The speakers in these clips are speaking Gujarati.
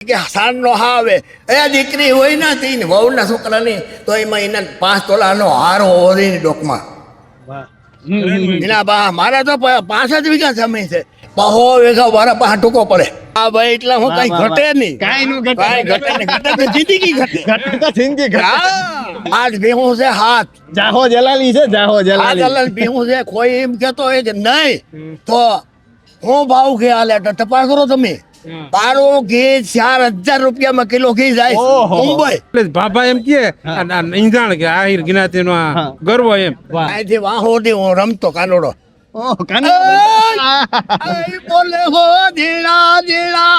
કે સાંજ નો આવે એ દીકરી હોય ને તીન વહુ ના છોકરાની તો એમાં એના 5 તોલાનો હાર હોવો જોઈએ ડોકમાં. એના બા મારા તો 5 જ વીઘા જમીન છે. બહો વીઘા મારા પાસે ટૂંકો પડે. હા ભાઈ એટલે હું કઈ ઘટે નહીં. કાંઈ ઘટે નહીં. ઘટે તો જિંદગી ઘટે. આજ ભેહું છે હાથ. જાહો જલાલી છે જાહો જલાલી. હાથ ભેહું છે. કોઈ એમ કેતો હોય કે નહીં તો હું ભાવ કે હાલે તપાસ કરો તમે. બારો ઘી 4000 રૂપિયામાં કિલો ઘી જાય મુંબઈ. બાબા એમ કે ઈંધાણ કે આહિર ગિનાતી નો ગર્વ એમ. અહીંથી વાહોથી હું રમતો કાનોડો. બોલે હો ધીણા ધીણા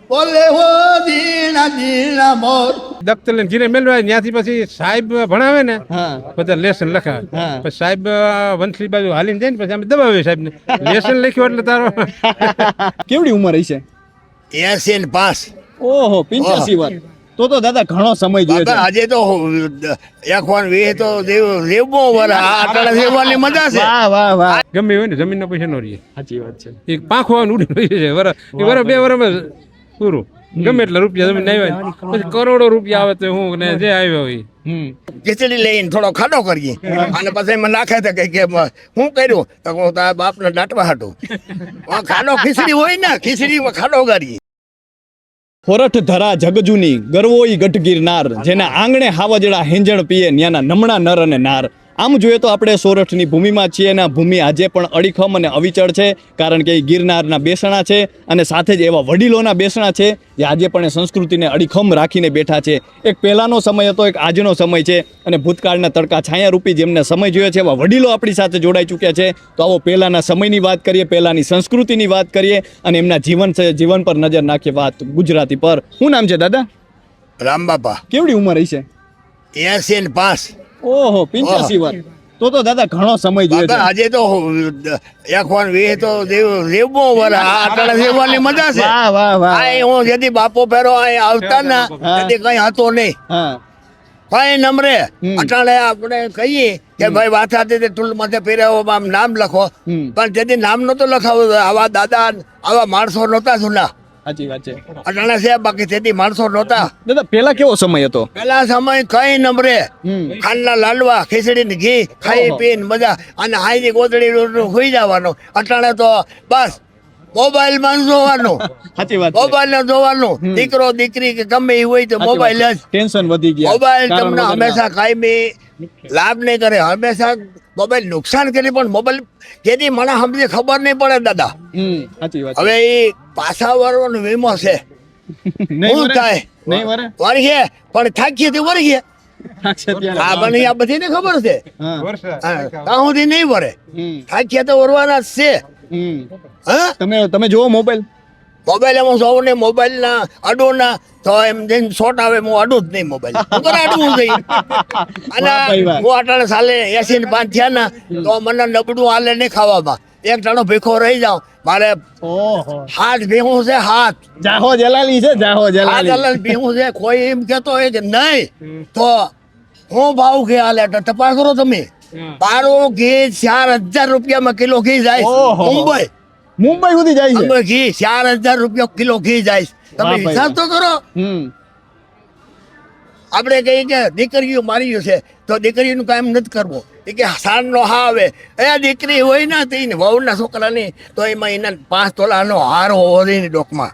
બોલે હો ધીણા ધીણા મોર. દફતર લઈને ઘીરે મેળવાય ત્યાંથી પછી સાહેબ ભણાવે ને બધા લેસન લખાવે. પછી સાહેબ વંથલી બાજુ હાલીને જાય ને પછી અમે દબાવીએ સાહેબ ને લેસન લખ્યો એટલે તારો. કેવડી ઉંમર હશે? 85. ઓહો 85 વાર. તો દાદા ઘણો સમય જોયો છે. આજે તો 120 તો રેવવો વરા આટલા રેવવાની મજા છે. વાહ વાહ વાહ. ગમે હોય ને જમીન નો પૈસા નો રહીએ. સાચી વાત છે. એક પાંખો ઉડી રહી છે વર 2 વર્ષમાં પૂરું. ગમે એટલા રૂપિયા જમીન આવ્યા પછી કરોડો રૂપિયા આવે તો હું ને જે આવ્યો હોય. ખીચડી લઈને થોડો ખાડો કરીએ અને પછી એમાં નાખે તો કે શું કર્યું તો હું તારા બાપને દાટવા હાટું. ખાડો ખીચડી હોય ને ખીચડીમાં ખાડો કરીએ. હોરઠ ધરા જગજુની ગરવોઈ ગઢ ગિરનાર, જેના આંગણે હાવજડા હેંજણ પીએ ન્યાના નમણા નર અને નાર. આમ જોઈએ તો આપણે સોરઠની ભૂમિમાં છીએ અને આ ભૂમિ આજે પણ અડીખમ અને અવિચળ છે, કારણ કે એ ગિરનારના બેસણા છે અને સાથે જ એવા વડીલોના બેસણા છે જે આજે પણ એ સંસ્કૃતિને અડીખમ રાખીને બેઠા છે. એક પહેલાંનો સમય હતો, એક આજનો સમય છે અને ભૂતકાળના તડકા છાયારૂપી જેમને સમય જોયો છે એવા વડીલો આપણી સાથે જોડાઈ ચૂક્યા છે. તો આવો પહેલાંના સમયની વાત કરીએ, પહેલાંની સંસ્કૃતિની વાત કરીએ અને એમના જીવન પર નજર નાખીએ. વાત ગુજરાતી પર. શું નામ છે દાદા? રામબાપા. કેવડી ઉંમર હશે? 85. ઓહો 85 વાર. તો દાદા ઘણો સમય જોયો છે. આજે તો 120 તો રેવવો વરા આટલા રેવવાની મજા છે. વાહ વાહ વાહ. આ હું જેથી બાપો ફેરો આવતા ને તેથી કઈ હતો નહીં. કઈ નમરે અટાણે આપણે કહીએ કે ભાઈ વાત હતી ટુલ માથે ફેરવો આમ નામ લખો, પણ જેથી નામ નતો લખાવો આવા દાદા આવા માણસો નહોતા જૂના. સાચી વાત છે. અટાણે છે બાકી તેથી માણસો નહોતા. દાદા પેલા કેવો સમય હતો? પેલા સમય કઈ નમરે ખાંડના લાડવા ખીચડી ને ઘી ખાઈ પીને મજા અને હાઈની ગોદડી હોઈ જવાનો. અટાણે તો બસ મોબાઈલ માં જોવાનું. સાચી વાત. મોબાઈલ ને જોવાનું. દીકરો દીકરી કે ગમે એ હોય તો મોબાઈલ જ. ટેન્શન વધી ગયા. મોબાઈલ તમને હંમેશા કાયમી લાભ નહીં કરે, હંમેશા મોબાઈલ નુકસાન કરે. પણ મોબાઈલ જેથી મને સમજી ખબર નહીં પડે દાદા. સાચી વાત. હવે એ પાછા વાળવાનો વીમો છે. શું થાય વરખે પણ થાકીએ તો વરખે. હા બને આ બધી ને ખબર છે. ત્યાં સુધી નહીં વરે, થાકીએ તો વરવાના જ છે. તમે જોવો મોબાઈલ એમાં જોવો ને મોબાઈલ ના અડો ના તો એમ જઈને શોર્ટ આવે. હું અડું જ નહીં મોબાઈલ અડવું જોઈએ. અને હું અટાણે સાલે 85 થયા ને તો મને નબળું હાલે નહીં ખાવામાં. એક ટાણો ભીખો રહી જાઉં. મારે હાથ ભેહું છે હાથ. જાહો જલાલી છે જાહો જલાલી. ભેહું છે. કોઈ એમ કેતો હોય કે નહીં તો હું ભાવ કે હાલે તપાસ કરો તમે. બારો ઘી 4000 રૂપિયામાં કિલો ઘી જાય મુંબઈ સુધી જાય છે. ઘી 4000 રૂપિયા કિલો ઘી જાય. તમે હિસાબ તો કરો. આપણે કહીએ કે દીકરીઓ મારી છે તો દીકરીનું કામ નથી કરવું. કે સાંજ નો આવે એ દીકરી હોય ને તીન વહુ ના છોકરાની તો એમાં એના 5 તોલાનો હાર હોવો જોઈએ ડોકમાં.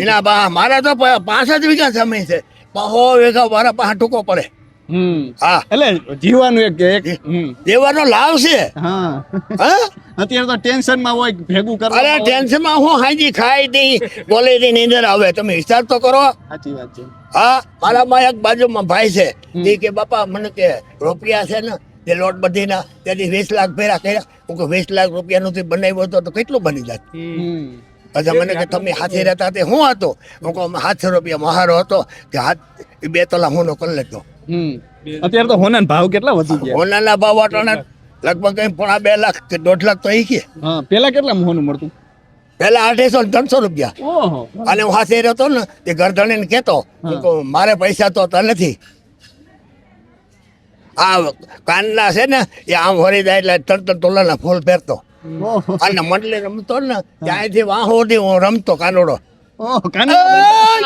એના બા મારા તો 5 જ વીઘા જમીન છે. બહો વીઘા મારા પાસે ટૂંકો પડે. હા એટલે જીવવાનું એક દેવાનો લાભ છે. અત્યારે તો ટેન્શન માં હોય ભેગું કરવા. અરે ટેન્શન માં હું હાજી ખાઈ દી બોલે દી નીંદર આવે. તમે હિસાબ તો કરો. સાચી વાત છે. હા મારામાં એક બાજુમાં ભાઈ છે એ કે બાપા મને કે રૂપિયા છે ને તે લોટ બધી ના ત્યાંથી 20 લાખ ભેરા કર્યા. હું કે 20 લાખ રૂપિયાનું બનાવ્યો હતો તો કેટલું બની જાય? પછી મને કે તમે હાથે રહેતા તે હું હતો? હું કહું 700 રૂપિયા મહારો હતો કે હાથ 2 તોલા હોનો કરી લેતો. અત્યારે તો હોના ભાવ કેટલા વધી ગયા? હોનાના ભાવ અટાણે લગભગ 2 લાખ કે 1.5 લાખ તો એ કે. પેલા કેટલા હોનું મળતું? પેલા 800-300 રૂપિયા. અને હું હાથે રહેતો ને તે ગરધણી ને કેતો મારે પૈસા તો નથી. આ કાનના છે ને એ આમ વળી જાય એટલે 3 તોલાના ફૂલ પહેરતો. ઓહો અને મંડલે રમતો ને ત્યાંથી વાહો સુધી હું રમતો કાનોડો. ઓહ કાનો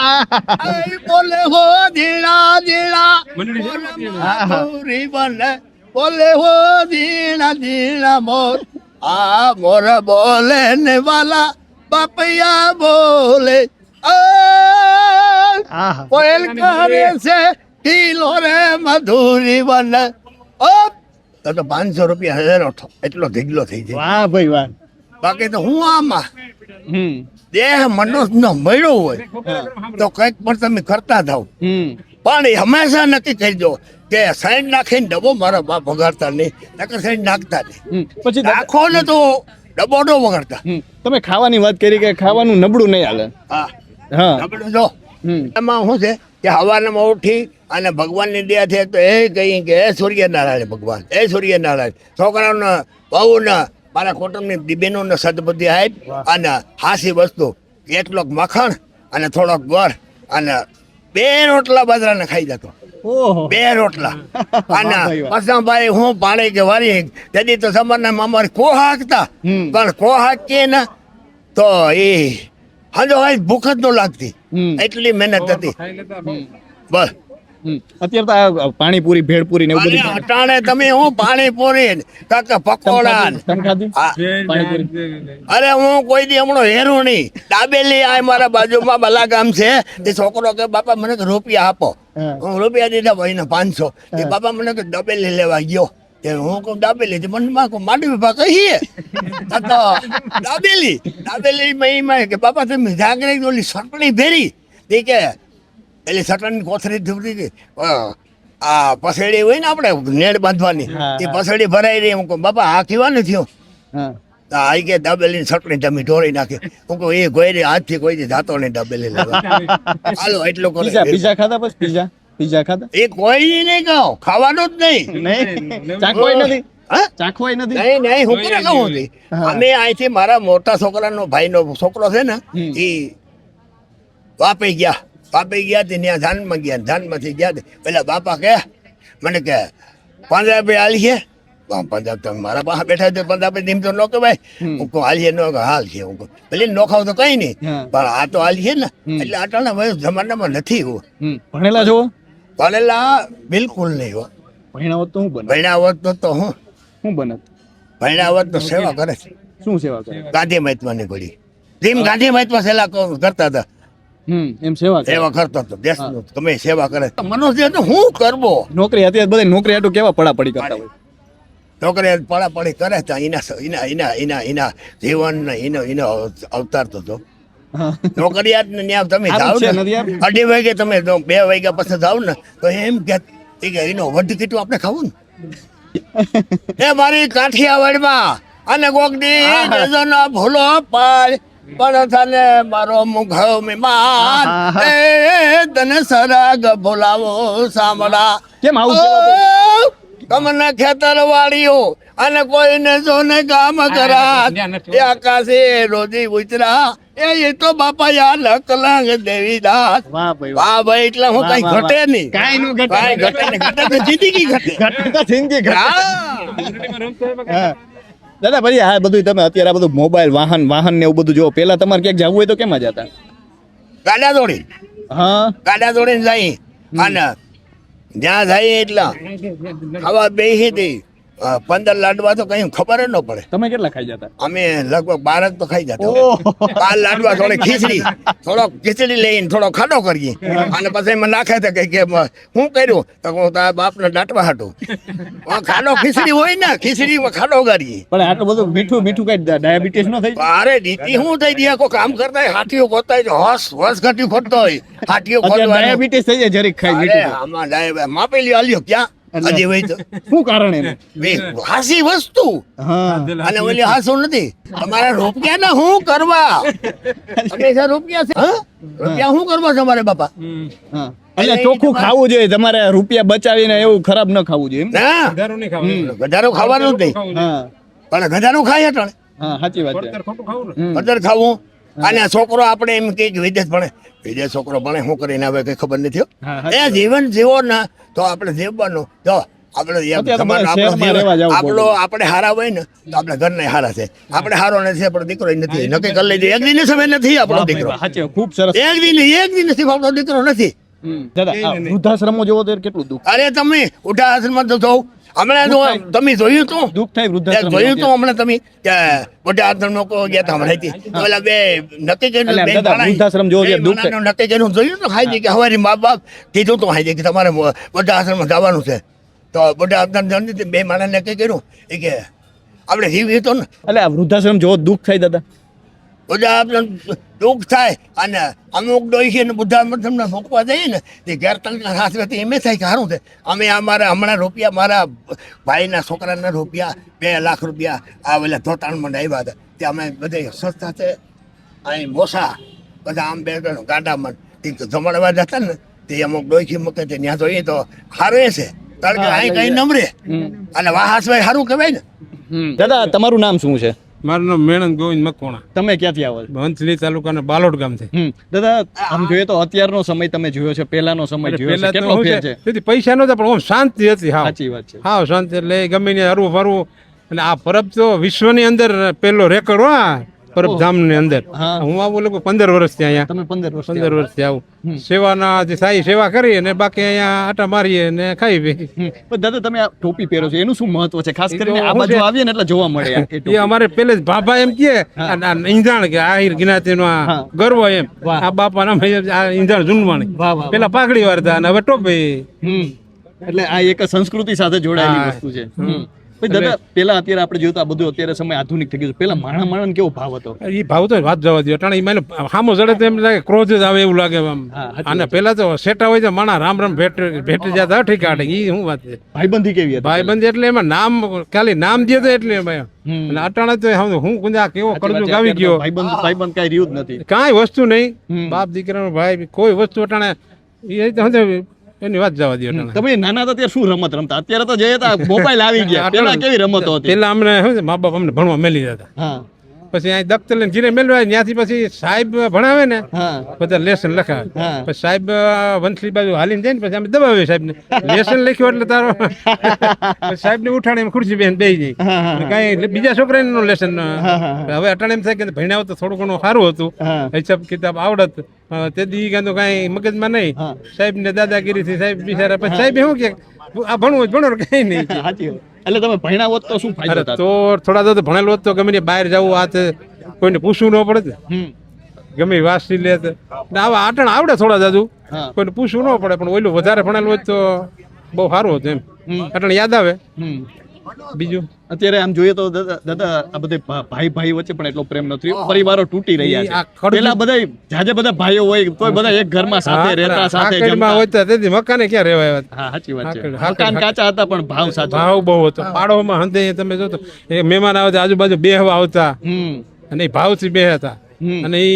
આય બોલે હો ધીણા ધીણા મંડળી બોલે છે ને? માધુરી બને બોલે હો ધીણા ધીણા મોર આ મોર બોલે ને વાલા બાપૈયા બોલે આહા કોયલ કરે છે ઢીલો રે મધુરી બને તો 500 રૂપિયા હજારો એટલો ઢીગલો થઈ જાય. વાહ ભાઈ વાહ બાકી તો હું આમાં હમ દેહ મનુષ્યનો મળ્યો હોય તો કંઈક પણ તમે કરતા થાવ. હમ પણ એ હંમેશા નક્કી કરજો કે સાઈડ નાખીને ડબ્બો મારા બાપ વગાડતા નહીં, નકર સાઈડ નાખતા નહીં. પછી નાખો ને તો ડબ્બો નો વગાડતા. તમે ખાવાની વાત કરી કે ખાવાનું નબળું નહીં હાલે હા હા આપણે જો હમ એમાં શું છે કે હવારમાં ઉઠી અને ભગવાનની દયા છે તો એ કહી કે એ સૂર્યનારાયણ ભગવાન, એ સૂર્યનારાયણ છોકરાઓને બહુને મારા કુટુંબની દીબેનોને સદબુદ્ધિ આપ અને હાસી વસ્તુ એટલોક મખણ અને થોડોક ગોળ અને 2 રોટલા બાજરાના ખાઈ જતો. ઓહો 2 રોટલા અને વાહ ભાઈ વાહ. પછી ભાઈ હું પાણી કે વારી તેથી તો સમારના મામારી કોહ હાંકતા પણ કોહ હાંકીએ ને તો એ હજો ભૂખ જ ન લાગતી એટલી મહેનત હતી. ખાઈ લેતા બસ અત્યારે તો આ પાણીપુરી ભેળપુરી ને એવું અને બધું અટાણે તમે હું પાણીપુરી કાકા પકોડા ને. તમે ખાધી હા. પાણીપુરી અરે હું કોઈ દી હમણાં હેરું નહીં. દાબેલી આ મારા બાજુમાં બલા ગામ છે તે છોકરો કે બાપા મને કે રૂપિયા આપો. હા. હું રૂપિયા દીધા ભાઈને 500 એ બાપા મને કે દાબેલી લેવા ગયો તે હું કહું દાબેલી તે મને માં કહું માંડી વિભા કહીએ તો દાબેલી માં કે બાપા તમે જાગરે ઓલી સટણી ભેરી તે કે એટલે સટણની કોથળી ધૂપતી હતી આ પસેડી હોય ને આપણે નેડ બાંધવાની હા, એ હા. પસેડી ભરાઈ રહી હું કહું બાપા આ કેવાનું થયું હા આ કે દાબેલી સટણી તમે ઢોળી નાખી હું કહું એ કોઈ હાથથી કોઈ દી જાતો નહીં દાબેલી લેવા હાલો એટલું પીઝા કરો પીઝા ખાધા પછી પીઝા ખાધા એ કોઈ નહીં કહો ખાવાનું જ નહીં નહીં ચાખવાય નથી હા ચાખવાય નથી નહીં હું કોને કહું છું હા. અમે અહીંથી મારા મોટા છોકરાનો ભાઈનો છોકરો છે ને એ વાપી ગયા તે ત્યાં ધાનમાં ગયા ધાનમાંથી ગયા તે પેલા બાપા કે મને કે પંજાબી હાલીએ પંજાબ તો મારા પાસે બેઠા છે પંજાબી ધીમ તો ન કહેવાય હું કહું હાલીએ ન કહું હાલ છે હું કહું ભલે ન ખાવ તો કઈ નહીં હા. પણ આ તો હાલીએ ને એટલે આટલા વયસ જમાનામાં નથી હું ભણેલા છો ભણેલા બિલકુલ નહીં હો ભણ્યા હોત તો શું બને ભણ્યા હોત તો હું શું બનત ભણ્યા હોત તો સેવા કરે છે શું સેવા કરે ગાંધી મહાત્માની ઘડી જેમ ગાંધી મહાત્મા સેવા કરતા હતા એમ સેવા કરે સેવા કરતો હતો દેશનું તમે સેવા કરે મનુષ્ય તો હું કરવો નોકરી અત્યારે બધા નોકરી હાટું કેવા પડાપડી કરતા હોય છોકરી પડાપડી કરે તો એના જીવન એનો અવતાર તો હતો હા. નોકરિયાત ને ત્યાં તમે સારું જાઓ છે, ને નથી યાર. 2:30 વાગે તમે 2 વાગ્યા પછી જાઓ ને તો એમ કે એનો વઢ કીટું આપણે ખાવું ને એ મારી કાઠિયાવાડમાં અને કોક દી ન ભૂલો પાડ પણ તને મારો મુખ મેમાન એ તને સરાગ બોલાવો સાંભળા કેમ આવું સેવા તમને ખેતર વાળીઓ અને કોઈને જોને કામ કરા એ આકાશે રોજી ઉતરા એ તો બાપા યા લકલાંગ દેવીદાસ વાહ ભાઈ વાહ ભાઈ એટલે હું કઈ વાહ, વાહ. ઘટે નહીં કાંઈ નું ઘટે. કાંઈ ઘટે નહીં. ઘટે તો જિંદગી ઘટે ઘટે તો જિંદગી ઘટે. હા. હા. દાદા ભાઈ આ બધું તમે અત્યારે આ બધું મોબાઈલ વાહન ને એવું બધું જો પેલા તમારે ક્યાંક જવું હોય તો કેમ જતા ગાડા દોડી હા ગાડા દોડીને જાય અને જ્યાં જાય એટલા ખાવા બેસી હતી 15 લાડવા તો કઈ ખબર જ ન પડે તમે કેટલા ખાઈ જતા અમે લગભગ 12 તો ખાઈ જતા ઓહ. 12 લાડવા થોડી ખીચડી લઈને થોડો ખાડો કરીએ અને પછી એમાં નાખે તો કઈ કે શું કર્યું તો હું તારા બાપને દાટવા હાટું ખાડો ખીચડી હોય ને ખીચડીમાં ખાડો કરીએ પણ આટલું બધું મીઠું કઈ ડાયાબિટીસ નો થઈ જાય? અરે દીદી શું થઈ ગયા કોઈ કામ કરતા હોય હાથીઓ ખોતા હોય હોશ ઘટી ખોટતો હોય હાથીઓ અત્યારે ખોદવાનું ડાયાબિટીસ થઈ જાય જરીક ખાઈ અરે મીઠું આમાં માપેલી આલ્યો ક્યાં હજી હોય તો શું કારણ એનું બે હાસી વસ્તુ હા અને ઓલી હાસું નથી તમારે રૂપિયા ને શું કરવા હંમેશા રૂપિયા છે હા? રૂપિયા શું કરવા તમારે બાપા હા એટલે ચોખ્ખું ખાવું જોઈએ તમારે રૂપિયા બચાવીને એવું ખરાબ ન ખાવું જોઈએ એમ? ના દારૂ નહીં ખાવાનું. ગધારું ખાવાનું જ નહીં હા પણ ગધારું ખાય અટણ હા સાચી વાત છે ખોટું ખાવું ને. ગધર ખાવું અને છોકરો આપણે એમ કે વિદેશ ભણે વિદેશ છોકરો ભણે શું કરીને આવે કઈ ખબર નથી હો. હા, એ જીવન જીવો ને તો આપણે જીવવાનું જો આપણે એમ અત્યારે તો જમાનો બધા આપણો શહેરમાં જીવન- રહેવા જવું આપણો આપણે હારા હોય ને તો આપણે ઘરના હારા છે. આપણે હારો નથી આપણો દીકરો નથી નક્કી કરી લીધી. એક દિન સમય નથી આપણો દીકરો, સાચી વાત, ખૂબ સરસ. એક દિન નથી આપણો દીકરો નથી. દાદા આ વૃદ્ધાશ્રમો જોવો ત્યારે કેટલું દુઃખ અરે તમે ઉઠા આશ્રમમાં તો જોઉં હમણાં તો તમે જોયું તું દુઃખ થાય એક વૃદ્ધાશ્રમ જોયું તું હમણાં તમે કે મોટા આશ્રમ લોકો ગયા હતા હમણાં થી. તો ઓલા બે નક્કી કર્યું એટલે બે દાદા, માણસ- વૃદ્ધાશ્રમ જોવો બે ત્યારે દુઃખ થાય. માણસનું નક્કી કર્યું જોયું તો હાજી કે હવારી મા બાપ કીધું તું હાજી કે તમારે મોટા આશ્રમમાં જવાનું છે. તો મોટા આશ્રમ જવાનું હતું. બે માણસ નક્કી કર્યું એ કે આપણે જીવ્યું તો ને એટલે આ વૃદ્ધાશ્રમ જોવો દુઃખ થાય દાદા. બધા આપણે દુઃખ થાય અને અમુક ડોહી છે ને બધા તમને મૂકવા જઈએ ને તે ઘેર તંત્ર હાથવેથી એમ થાય કે સારું છે. અમે અમારા હમણાં રૂપિયા મારા ભાઈના છોકરાના રૂપિયા 2 લાખ રૂપિયા આ ઓલા ધોતાણમાં આવ્યા હતા તે અમે બધે સસ્તા છે અહીં મોસા બધા આમ બે ગાડામાં તે જમણવા જતા ને તે અમુક ડોહી મૂકે તે ત્યાં જોઈએ તો સારું એ છે કારણ કે અહીં કઈ નમરે અને વાહાસભાઈ સારું કહેવાય ને. દાદા તમારું નામ શું છે? મારું નામ મેણંદ ગોવિંદ મકવાણા, તમે ક્યાંથી આવો છો? વંથલી તાલુકાના બાલોડ ગામ છે. દાદા આમ જોઈએ તો અત્યારનો સમય તમે જોયો છે, પહેલાનો સમય જોયો છે, પેલા તો કેટલો શું ફેર છે, છે? તેથી પૈસા નહોતા પણ આમ શાંતિ હતી. હાવ સાચી વાત છે. હાવ શાંતિ એટલે ગમે ને હરવું ફરવું. અને આ પરબ તો વિશ્વની અંદર પહેલો રેકોર્ડ હો આ પરબધામની અંદર. હા. હું આવું લગભગ 15 વર્ષથી અહીંયા, તમે 15 વર્ષ 15 વર્ષથી આવું સેવાના જે સાઈ સેવા કરી અને બાકી અહીંયા આટા મારીએ ને ખાઈ પી. પણ દાદા તમે આ ટોપી પહેરો છો એનું શું મહત્વ છે? ખાસ એ તો કરીને આ શું બાજુ છે? આવીએ ને એટલે જોવા મળે આ એ એ ટોપી. અમારે પેલે જ ભાભા એમ કે ઈંધાણ કે આહિર જ્ઞાતિનો આ હા. ગર્વ એમ. વાહ. આ બાપા નામ આ ઈંધાણ જુનવાણી. વાહ, વાહ, પેલા પાઘડી વાળતા અને હવે ટોપી. એટલે આ એક સંસ્કૃતિ સાથે જોડાયેલી હા. વસ્તુ છે. પછી દાદા પેલા અત્યારે આપણે જોયું તો આ બધું અત્યારે સમય આધુનિક થઈ ગયું છે. પેલા માણસ કેવો ભાવ હતો? એ ભાવ તો વાત જવા દો અટાણે મને સામો જડે તો એમ લાગે ક્રોધ જ આવે એવું લાગે આમ. હા, સાચી અને પેલા તો સેટા હોય તો માણા રામ રામ ભેટી જતા ઠીકાડે. એ શું વાત છે? ભાઈબંધી કેવી હતી? ભાઈબંધ એટલે એમાં નામ ખાલી નામ દે તો એટલે એમાં. અને અટાણે તો હું ગુંજા કેવો કરજો આવી ગયો. ભાઈબંધ કઈ રહ્યું જ નથી. કાંઈ વસ્તુ નહીં. બાપ દીકરાનો ભાઈ કોઈ વસ્તુ અટાણે એ તો સમજે એની વાત જવા દો અટાણે. તમે નાના હતા ત્યારે શું રમત રમતા? અત્યારે તો જઈએ તો મોબાઈલ આવી ગયા. પેલા કેવી રમતો હતી? પેલા અમને શું છે મા બાપ અમને ભણવા મેલી જતા. હા પછી અહીં દફતર લઈને ઘીરે મેળવાય ત્યાંથી પછી સાહેબ ભણાવે ને હા બધા લેસન લખાવે. હા. પછી સાહેબ વંથલી બાજુ હાલીને જાય ને પછી અમે દબાવીએ સાહેબને લેસન લખ્યું એટલે તારો પછી સાહેબને ઉઠાડે એમ ખુરશી બેન બેસી જાય. હા, હા, અને કાંઈ બીજા છોકરાનું લેસન હા. હવે અટાણે એમ થાય કે ભણ્યા હોત તો થોડું ઘણું સારું હતું. હા. હિસાબ કિતાબ આવડત. તે દી કાંઈ તો કાંઈ મગજમાં નહીં. હા. સાહેબ ને દાદાગીરીથી સાહેબ બિચારા પછી સાહેબ શું કે આ ભણવું જ ભણો કઈ નહીં. સાચી વાત. એટલે તમે ભણ્યા હોત તો શું ફાયદો અરે થાત? તો થોડા તો ભણેલો હોત તો ગમે તે બહાર જવું આ તે કોઈને પૂછવું ન પડે. હમ. ગમે એ વાંચી લે તો ને આવા આટણ આવડે થોડા જાજુ હા. કોઈને પૂછવું ન પડે પણ ઓલું વધારે ભણેલું હોય તો બહુ સારું હતું એમ. આટણ યાદ આવે. હમ. બીજું અત્યારે આમ જોઈએ તો દાદા આ બધે ભાઈ ભાઈ વચ્ચે પણ એટલો પ્રેમ નથી. પરિવારો તૂટી રહ્યા આ છે. ખડું- પેલા બધા જાજે બધા ભાઈઓ હોય તોય બધા એક ઘરમાં સાથે રહેતા સાથે આકડમાં જમતા. હોય તો તેથી મકાને ક્યાં રહેવાય વાત. હા સાચી વાત છે. હાકડ- મકાન કાચા હતા પણ ભાવ સાચો. ભાવ બહુ હતો. પાડોમાં હંધે તમે જો તો એ મહેમાન આવે તો આજુબાજુ બેહવા આવતા હમ. અને એ ભાવથી બે હતા. હમ. અને એ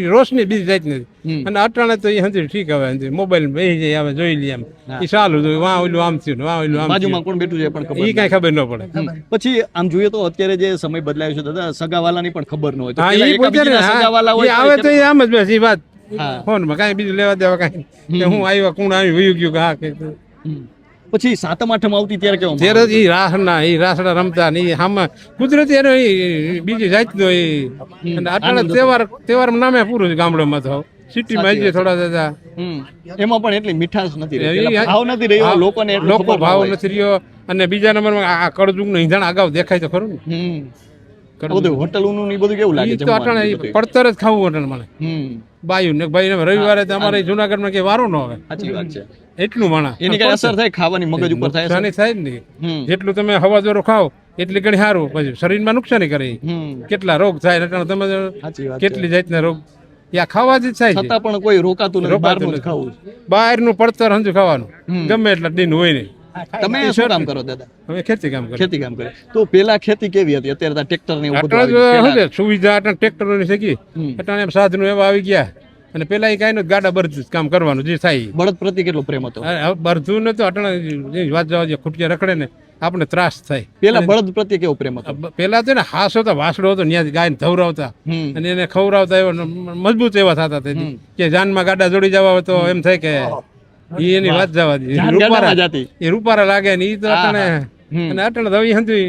રોશની બીજી જાત નથી. હમ. અને અટાણે તો એ હંધી ઠીક હવે મોબાઈલ બેસી જાય આવે જોઈ લઈએ એમ. એ ચાલુ જોયું વાં ઓલું આમ થયું ને વાં ઓલું આમ બાજુમાં કોણ બેઠું છે એ પણ ખબર એ કાંઈ ખબર ન પડે. પછી આમ જોઈએ તો અત્યારે જે સમય બદલાયો છે દાદા સગાવાલાની પણ ખબર ન હોય તો હા પેલા એ એકાબીજાના સગાવાલા પોતે હોય આવે તો તો એ આમ જ બસ એ વાત હા. ફોનમાં કાંઈ બીજું લેવા દેવા કાંઈ કે હું આવ્યા કોણ આવી વયું ગયું કે હા કે હમ. પછી સાતમ આઠમ આવતી ત્યારે કેવો માહોલ? ત્યારે એ રાસના એ રાસડા રમતા ને એ આમાં કુદરતી એનો એ બીજી જાતનો એ અને અટાણે તહેવાર નામે પૂરું છે ગામડામાં તો સિટીમાં આવી થોડા દાદા હમ. એમાં પણ એટલી મીઠાશ નથી રહી. એ- પેલા ભાવ નથી રહ્યો લોકોને એટલું લોકો ખબર ન ભાવ હોય. નથી રહ્યો. અને બીજા નંબરમાં આ કળજુગનું ઈંધણ અગાઉ દેખાય તો ખરું ને. હમ. આ બધું હોટલોનું ને ઈ બધું કેવું લાગે એ તો અટાણે જમવાનું ઈ ને બધું? પડતર જ ખાવું અટાણે મને હમ. બાયું ને ભાઈ ને રવિવારે તો અમારે જુનાગઢમાં કે વારો ન આવે સાચી વાત છે. એટલું માણા એની કઈ અસર થાય ખાવાની મગજ ઉપર થાય અસર? નુકસાની થાય જ નહીં. હમ. જેટલું તમે હવા જોરો ખાઓ એટલી ઘણી સારું પછી શરીરમાં નુકસાની કરે ઈ. હમ. કેટલા રોગ થાય અટાણે તમે સાચી વાત છે. કેટલી જાતના રોગ યા ખાવાથી જ થાય છે. છતાં પણ કોઈ રોકાતું નથી રોકાતું બહારનું જ નથી. ખાવું છે. બહારનું પડતર હંજુ ખાવાનું હમ. ગમે એટલા દિન હોય નહીં. તમે શું કામ કરો દાદા? અમે ખેતી કામ કરીએ. ખેતી કામ કરે તો પેલા ખેતી કેવી હતી? અત્યારે તો ટ્રેક્ટર ને એવું બધું અટાણે આવી તો ગયું. શું છે, સુવિધા અટાણે ટ્રેક્ટરોની શકી હમ. અટાણે એમ સાધનો એવા આવી ગયા અને પેલા એ કાંઈ નતું ગાડા બરતું જ કામ કરવાનું જે થાય ઈ. બળદ પ્રત્યે કેટલો પ્રેમ હતો? હવે બરધું ને તો અટાણે જે વાત જવા દે ખૂટિયા રખડે ને આપણે ત્રાસ થાય. પેલા બળદ પ્રત્યે કેવો પ્રેમ હતો? પેલા તો ને હાસ હતો વાસડો હતો ત્યાંથી ગાયને ધવરાવતા હમ. અને એને ખવડાવતા એવા મજબૂત એવા થતા તેથી કે જાનમાં ગાડા જોડી જવા હોય તો એમ થાય કે ઈ એની વાત જવા દે જાન ગાડામાં જાતી. એ રૂપારા લાગે ને ઈ તો અટાણે હમ. અને અટાણે દવી હંધી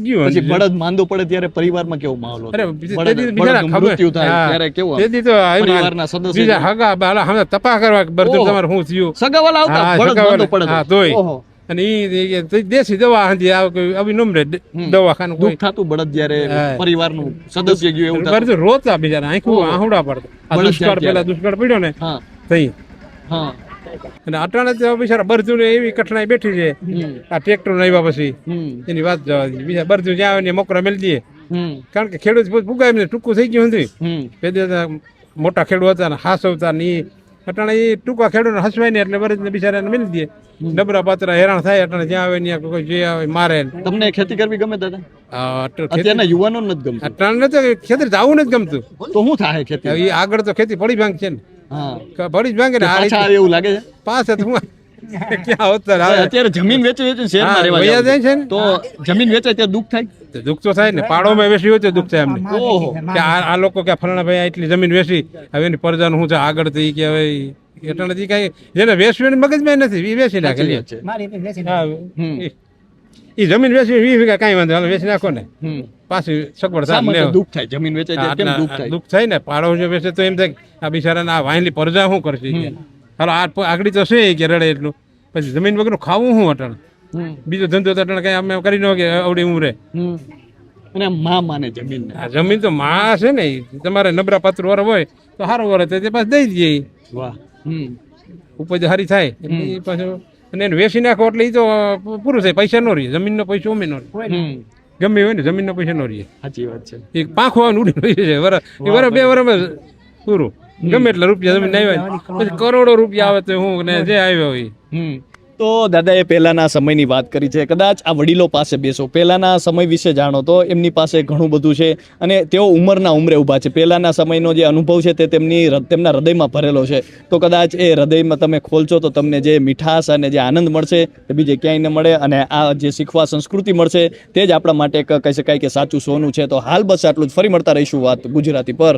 ગયું પછી બળદ માંદો પડે ત્યારે પરિવારમાં કેવો માહોલ હતો? અરે બળદ- બળદનું મૃત્યુ થાય ત્યારે કેવો તેથી તો પરિવારના સદસ્ય બીજા હગા બાલા હમણાં તપા કરવા બરતું ઓહો. તમારે શું થયું સગાવાલા આવતા હા, બળદ સગાવાલા. માંદો પડે હા, તો. તોય. ઓહો. અને ઈ દેશી દવા હંધી આ કોઈ આવી નમરે દવાખાનું કોઈ દુઃખ થતું બળદ જ્યારે હા. પરિવારનું સદસ્ય ગયું એવું થતું. બધું રોતા બિચારા આંખું આહુડા પડતા આ બળદ દુષ્કાળ જાય પેલા દુષ્કાળ પડ્યો ને હા તઈ હા અને અટાણે તો બિચારા બરજુ એવી કઠણાઈ બેઠી છે આ ટ્રેક્ટર આવ્યા પછી હમ એની વાત જવા દે બીજા બરજુ જ્યાં આવે ને મોકરા મેલી દઈએ હમ કારણ કે ખેડૂત પુગાય ને ટૂંકું થઈ ગયું હતું હમ પેદે મોટા ખેડૂત હતા ને હાસવતા ને ઈ અટાણે એ ટૂંકા ખેડૂત હસવાય ને એટલે બરજ ને બિચારાને મેલી દઈએ ડબરા પાત્રા હેરાન થાય અટાણે જ્યાં આવે ત્યાં કોઈ જે આવે મારે ને. તમને ખેતી કરવી ગમે દાદા? ખેતી અત્યારના યુવાનો નથી ગમતું અટાણે તો ખેતર જવું નથી ગમતું તો શું થાય ખેતી? એ આગળ તો ખેતી પડી ભાંગ છે ને હા પડી જ ભાંગે ને આ પાછા રીતે આવે એવું લાગે છે? પાસે તો હું ક્યાં હોતા આવે અત્યારે જમીન વેચી વેચી શહેરમાં હા, રહેવા વયા જાવ જાય છે ને. તો જમીન વેચાય ત્યારે દુઃખ થાય? તો દુઃખ તો થાય ને પાડોમાં વેચી હોય તો દુઃખ થાય એમને ઓહો કે આ લોકો કે ફલાણા ભાઈ આ એટલી જમીન વેચી હવે એની પરજાનું શું છે આગળ તો ઈ કે હવે એટલે નથી કઈ જેને વેચવી એની મગજમાં નથી એ વેચી નાખે લે. હા, ઈ જમીન વેચવી 20 વીઘા કાંઈ વાંધો હાલો વેચી નાખો ને હમ પાછી સગવડ શા થાય માટે ને દુઃખ થાય? જમીન વેચાય ત્યારે કેમ દુઃખ થાય? દુઃખ થાય ને પાડો જો વેચે તો એમ થાય કે આ બિચારાને આ વાયલી પરજા શું કરશે કે હાલો આ આગળ તો છે કે રડે એટલું પછી જમીન વગરનું ખાવું શું અટણ હમ બીજો ધંધો તો અટણ કઈ અમે કરી ન કે અવડી ઉમરે હમ અને આમ માં માને જમીન આ જમીન તો માં છે ને ઈ. તમારે નબળા પાત્ર વર હોય તો સારું વર તે પાછું દઈ દઈએ ઈ. વાહ હમ ઉપજ સારી થાય એટલે ઈ પાછું અને એને વેચી નાખો એટલે એ તો પૂરું થાય પૈસા નો રહીએ જમીનનો પૈસો અમે નો રહીએ હમ ગમે હોય ને જમીનનો પૈસા નો રહીએ સાચી વાત છે. એક પાંખો આવવાનું ઉડી રહી છે વર 2 વર્ષમાં પૂરું ગમે એટલા રૂપિયા જમીન આવ્યા પછી કરોડો રૂપિયા આવે તો હું ને જે આવ્યો હોય હમ તો દાદાએ પહેલાના સમયની વાત કરી છે. કદાચ આ વડીલો પાસે બેસો, પહેલાના સમય વિશે જાણો તો એમની પાસે ઘણું બધું છે અને તેઓ ઉંમરના ઉંમરે ઊભા છે. પહેલાના સમયનો જે અનુભવ છે તે તેમના હૃદયમાં ભરેલો છે. તો કદાચ એ હૃદયમાં તમે ખોલશો તો તમને જે મીઠાશ અને જે આનંદ મળશે તે બીજે ક્યાંય ન મળે અને આ જે શીખવા સંસ્કૃતિ મળશે તે જ આપણા માટે કહી શકાય કે સાચું સોનું છે. તો હાલ બસ આટલું જ. ફરી મળતા રહીશું વાત ગુજરાતી પર.